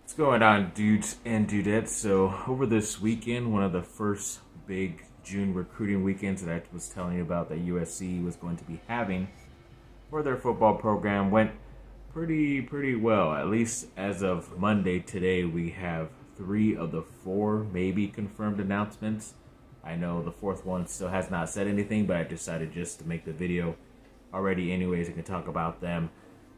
What's going on, dudes and dudettes? So, over this weekend, one of the first big June recruiting weekends that I was telling you about that USC was going to be having for their football program went pretty well. At least as of Monday today, we have 3 of the 4 maybe confirmed announcements. I know the fourth one still has not said anything, but I decided just to make the video already anyways. I can talk about them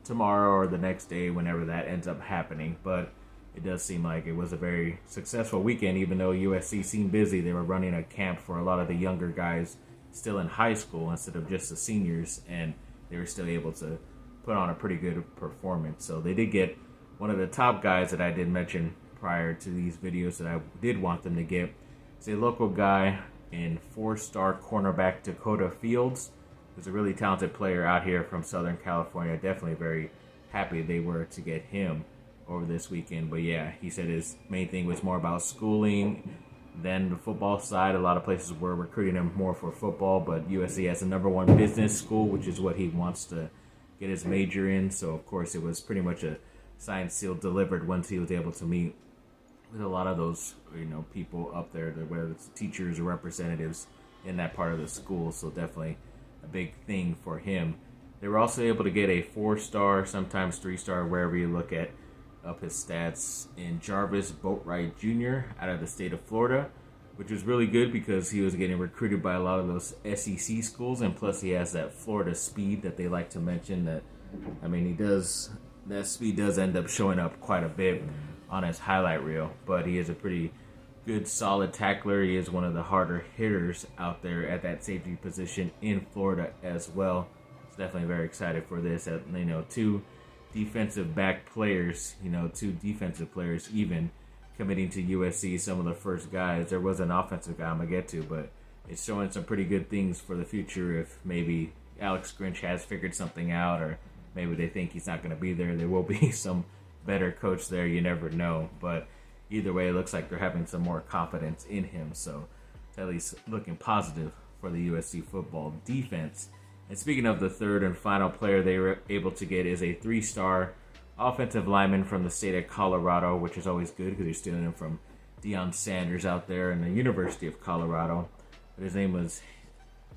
tomorrow or the next day whenever that ends up happening. But it does seem like it was a very successful weekend, even though USC seemed busy. They were running a camp for a lot of the younger guys still in high school instead of just the seniors, and they were still able to put on a pretty good performance. So they did get one of the top guys that I did mention prior to these videos that I did want them to get. It's a local guy in 4-star cornerback Dakoda Fields, who's a really talented player out here from Southern California. Definitely very happy they were to get him over this weekend. But yeah, he said his main thing was more about schooling than the football side. A lot of places were recruiting him more for football, but USC has the #1 business school, which is what he wants to get his major in. So of course it was pretty much a signed, sealed, delivered once he was able to meet with a lot of those people up there, whether it's teachers or representatives in that part of the school. So definitely a big thing for him. They were also able to get a 4-star, sometimes 3-star, wherever you look at up his stats, in Jarvis Boatwright Jr. out of the state of Florida, which was really good because he was getting recruited by a lot of those SEC schools, and plus he has that Florida speed that they like to mention. That speed does end up showing up quite a bit on his highlight reel, but he is a pretty good, solid tackler. He is one of the harder hitters out there at that safety position in Florida as well. So definitely very excited for this. Two defensive back players, 2 defensive players even committing to USC, some of the first guys. There was an offensive guy I'm going to get to, but it's showing some pretty good things for the future if maybe Alex Grinch has figured something out, or maybe they think he's not going to be there. There will be some better coach there, you never know. But either way, it looks like they're having some more confidence in him, so it's at least looking positive for the USC football defense. And speaking of the third and final player they were able to get is a 3-star offensive lineman from the state of Colorado, which is always good because you're stealing him from Deion Sanders out there in the University of Colorado. But his name was,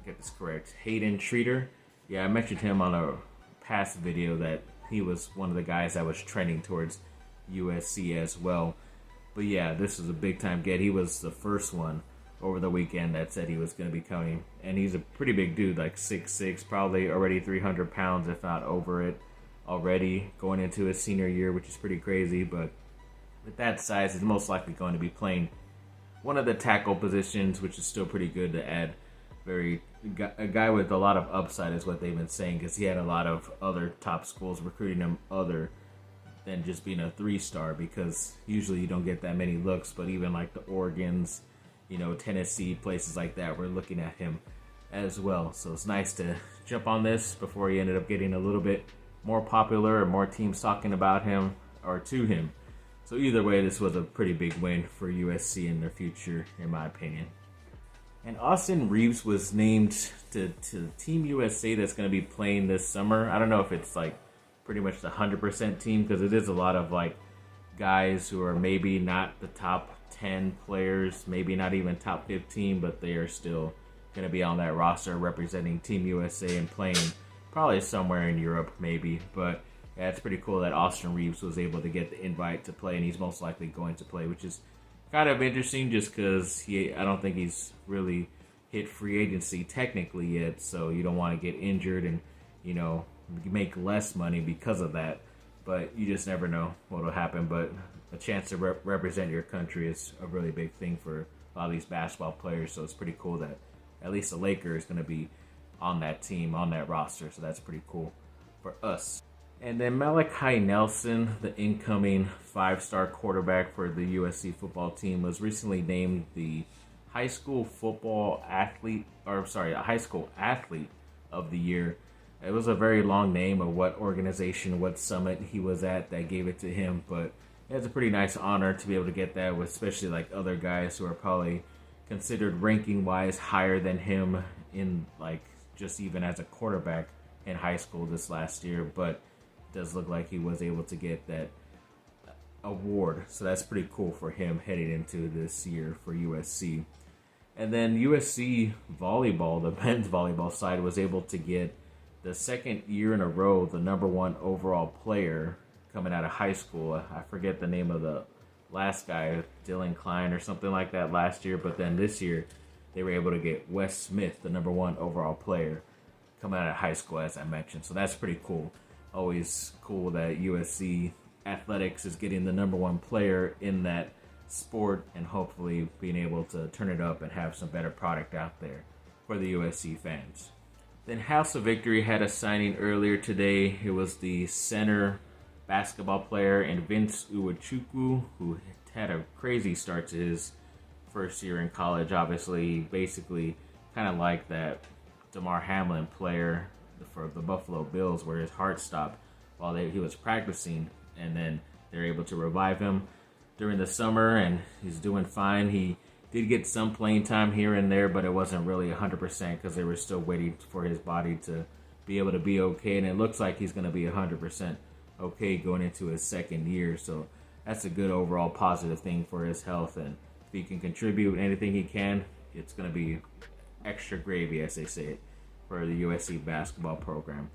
get this correct, Hayden Treter. Yeah, I mentioned him on a past video that he was one of the guys that was trending towards USC as well. But yeah, this is a big time get. He was the first one over the weekend that said he was going to be coming. And he's a pretty big dude, like 6'6", probably already 300 pounds, if not over it already, going into his senior year, which is pretty crazy. But with that size, he's most likely going to be playing one of the tackle positions, which is still pretty good to add. A guy with a lot of upside is what they've been saying, because he had a lot of other top schools recruiting him other than just being a 3-star, because usually you don't get that many looks. But even like the Oregons, Tennessee, places like that, we're looking at him as well. So it's nice to jump on this before he ended up getting a little bit more popular or more teams talking about him or to him. So either way, this was a pretty big win for USC in their future, in my opinion. And Austin Reeves was named to Team USA that's going to be playing this summer. I don't know if it's like pretty much the 100% team, because it is a lot of like guys who are maybe not the top 10 players, maybe not even top 15, but they are still going to be on that roster representing Team USA and playing probably somewhere in Europe maybe. But yeah, it's pretty cool that Austin Reeves was able to get the invite to play, and he's most likely going to play, which is kind of interesting just because I don't think he's really hit free agency technically yet, so you don't want to get injured and, make less money because of that. But you just never know what will happen. But a chance to represent your country is a really big thing for a lot of these basketball players, so it's pretty cool that at least the Lakers is going to be on that team, on that roster, so that's pretty cool for us. And then Malachi Nelson, the incoming 5-star quarterback for the USC football team, was recently named the high school athlete of the year. It was a very long name of what organization, what summit he was at that gave it to him, but it's a pretty nice honor to be able to get that, with especially like other guys who are probably considered ranking wise higher than him in like just even as a quarterback in high school this last year. But it does look like he was able to get that award. So that's pretty cool for him heading into this year for USC. And then USC volleyball, the men's volleyball side, was able to get the second year in a row the number one overall player coming out of high school. I forget the name of the last guy, Dylan Klein or something like that last year. But then this year, they were able to get Wes Smith, the number one overall player, coming out of high school, as I mentioned. So that's pretty cool. Always cool that USC athletics is getting the number one player in that sport and hopefully being able to turn it up and have some better product out there for the USC fans. Then House of Victory had a signing earlier today. It was the center basketball player and Vince Uwachukwu, who had a crazy start to his first year in college. Obviously, basically kind of like that DeMar Hamlin player for the Buffalo Bills, where his heart stopped while he was practicing, and then they're able to revive him during the summer, and he's doing fine. He did get some playing time here and there, but it wasn't really 100% because they were still waiting for his body to be able to be okay, and it looks like he's going to be 100% okay going into his second year, so that's a good overall positive thing for his health, and if he can contribute anything he can, it's going to be extra gravy, as they say it, for the USC basketball program.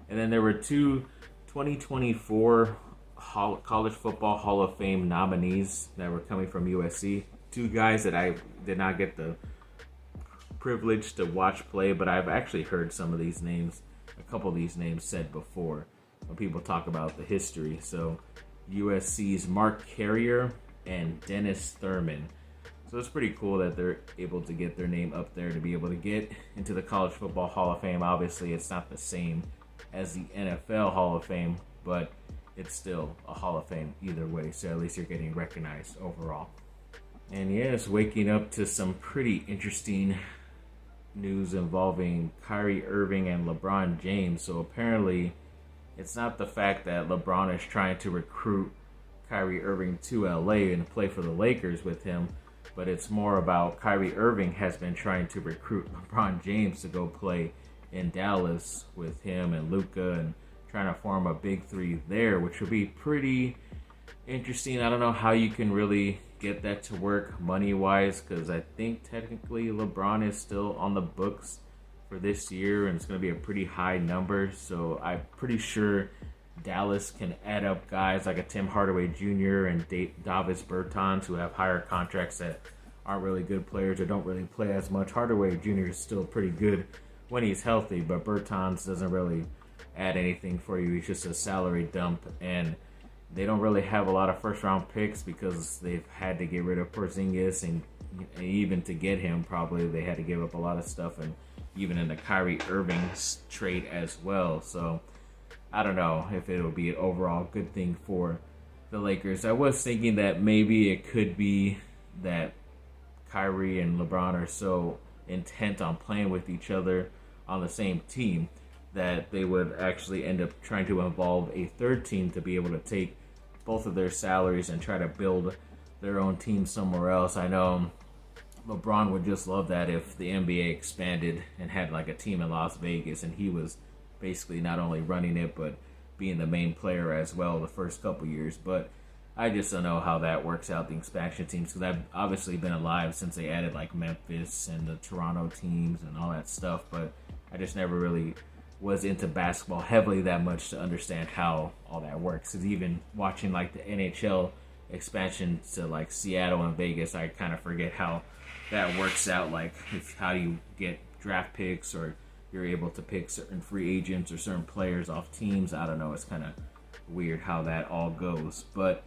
And then there were two 2024 College Football Hall of Fame nominees that were coming from USC. Two guys that I did not get the privilege to watch play, but I've actually heard some of these names, a couple of these names said before when people talk about the history. So USC's Mark Carrier and Dennis Thurman. So it's pretty cool that they're able to get their name up there to be able to get into the College Football Hall of Fame. Obviously, it's not the same as the NFL Hall of Fame, but it's still a Hall of Fame either way, so at least you're getting recognized overall. And yes, waking up to some pretty interesting news involving Kyrie Irving and LeBron James. So apparently, it's not the fact that LeBron is trying to recruit Kyrie Irving to LA and play for the Lakers with him, but it's more about Kyrie Irving has been trying to recruit LeBron James to go play in Dallas with him and Luka, and trying to form a big three there, which would be pretty interesting. I don't know how you can really get that to work money-wise, because I think technically LeBron is still on the books for this year, and it's going to be a pretty high number. So I'm pretty sure Dallas can add up guys like a Tim Hardaway Jr. and Davis Bertans, who have higher contracts that aren't really good players or don't really play as much. Hardaway Jr. is still pretty good when he's healthy, but Bertans doesn't really add anything for you. He's just a salary dump, and they don't really have a lot of first-round picks because they've had to get rid of Porzingis, and even to get him, probably they had to give up a lot of stuff, and even in the Kyrie Irving trade as well. So I don't know if it'll be an overall good thing for the Lakers. I was thinking that maybe it could be that Kyrie and LeBron are so intent on playing with each other on the same team that they would actually end up trying to involve a third team to be able to take both of their salaries and try to build their own team somewhere else. I know LeBron would just love that if the NBA expanded and had like a team in Las Vegas, and he was basically not only running it but being the main player as well the first couple years. But I just don't know how that works out, the expansion teams, because I've obviously been alive since they added like Memphis and the Toronto teams and all that stuff, but I just never really was into basketball heavily that much to understand how all that works. Because even watching like the NHL expansion to like Seattle and Vegas, I kind of forget how that works out. Like how you get draft picks, or you're able to pick certain free agents or certain players off teams. I don't know. It's kind of weird how that all goes. But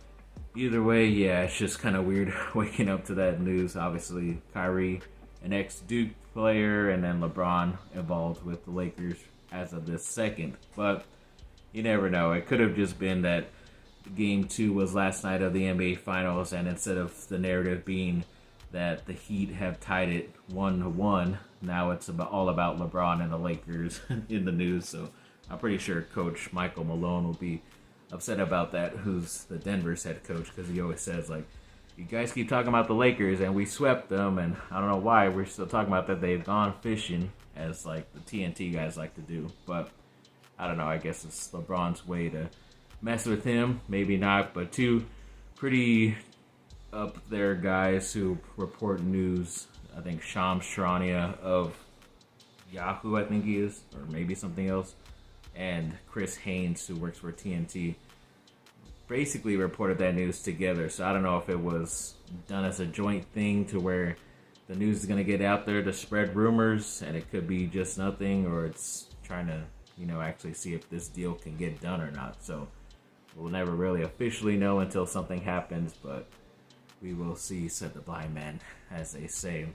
either way, yeah, it's just kind of weird waking up to that news. Obviously, Kyrie, an ex-Duke player, and then LeBron involved with the Lakers as of this second. But you never know. It could have just been that Game 2 was last night of the NBA Finals, and instead of the narrative being that the Heat have tied it 1-1, now it's all about LeBron and the Lakers in the news. So I'm pretty sure Coach Michael Malone will be upset about that, who's the Denver's head coach, because he always says, like, you guys keep talking about the Lakers and we swept them, and I don't know why we're still talking about that they've gone fishing, as like the TNT guys like to do. But I don't know, I guess it's LeBron's way to mess with him. Maybe not. But two pretty up there guys who report news. I think Shams Charania of Yahoo, I think he is, or maybe something else, and Chris Haynes, who works for TNT, basically reported that news together. So I don't know if it was done as a joint thing to where the news is going to get out there to spread rumors, and it could be just nothing, or it's trying to, actually see if this deal can get done or not. So we'll never really officially know until something happens, but we will see, said the blind man, as they say.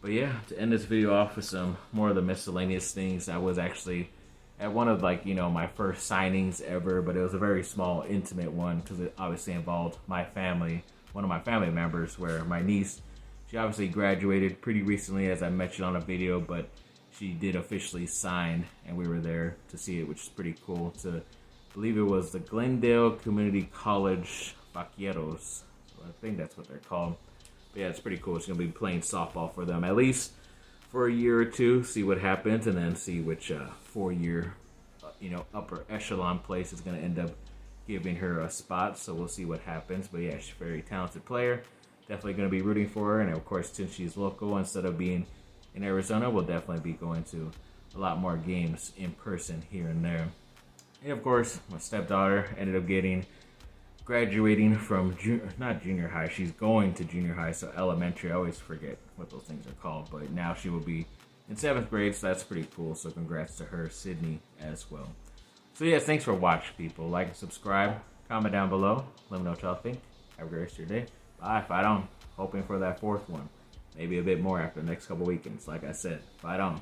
But yeah, to end this video off with some more of the miscellaneous things, I was actually at one of my first signings ever, but it was a very small, intimate one because it obviously involved my family, one of my family members, where my niece, she obviously graduated pretty recently, as I mentioned on a video, but she did officially sign, and we were there to see it, which is pretty cool. To believe it was the Glendale Community College Vaqueros. I think that's what they're called. But yeah, it's pretty cool. It's going to be playing softball for them at least for a year or two, see what happens, and then see which 4-year, upper echelon place is going to end up giving her a spot. So we'll see what happens. But yeah, she's a very talented player. Definitely going to be rooting for her. And of course, since she's local, instead of being in Arizona, we'll definitely be going to a lot more games in person here and there. And of course, my stepdaughter ended up graduating from not junior high. She's going to junior high, so elementary. I always forget what those things are called. But now she will be in 7th grade, so that's pretty cool. So congrats to her, Sydney, as well. So yeah, thanks for watching, people. Like and subscribe. Comment down below. Let me know what y'all think. Have a great rest of your day. Bye. Fight on. Hoping for that 4th one. Maybe a bit more after the next couple weekends. Like I said, fight on.